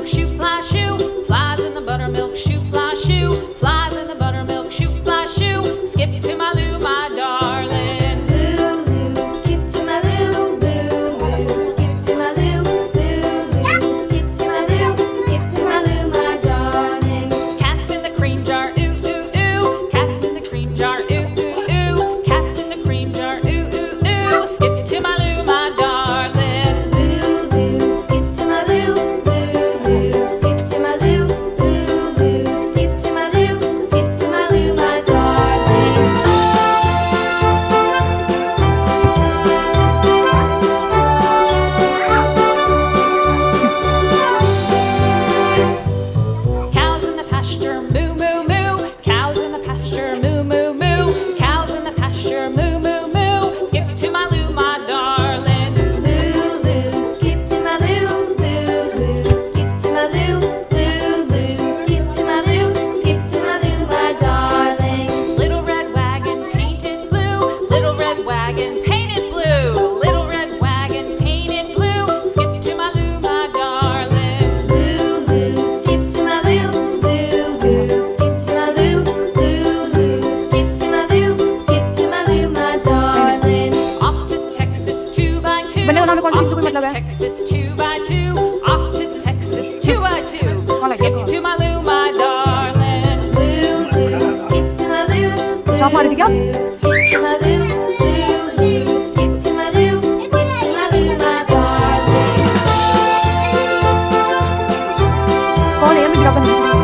buttermilk shoe fly shoe. Flies in the buttermilk shoe fly shoe. Flies in the buttermilk shoe fly shoe. Skip to my Lou, my darling. Lou, skip to my Lou, Lou, skip to my Lou, Lou, skip to my Lou, skip to my Lou, my darling. Cats in the cream jar, ooh, ooh, ooh. Cats in the cream jar, ooh, ooh, ooh. Cats in the cream jar, ooh, ooh, ooh. Skip to my Lou, my darling. Lou, skip to my Lou, Lou, skip to my Lou, Lou, skip to my Lou, skip to my Lou, my darling. Cows in the pasture, moo, moo, moo. Cows in the pasture, moo, moo, moo. Cows in the pasture, moo, moo, moo. Skip to my Lou, my darling. Lou, skip to my Lou, Lou, skip to my Lou, Lou, skip to my Lou, skip to my Lou, my darling. Little red wagon painted blue. Little red wagon painted blue. Little red wagon painted blue. Skip to my Lou, my darling. Lou, skip to my Lou, Lou, skip to my Lou, Lou, skip to my Lou, skip to my Lou, my darling. Off to Texas 2x2. Bener ulang Off konti to Texas 2x2. Off to Texas 2x2. Skip to my Lou, my darling. Lou, skip to my Lou, Siapa ada tiga? skip to my Lou, Lou, skip to my Lou, skip to my Lou, my darling. Kau lihat berapa nih?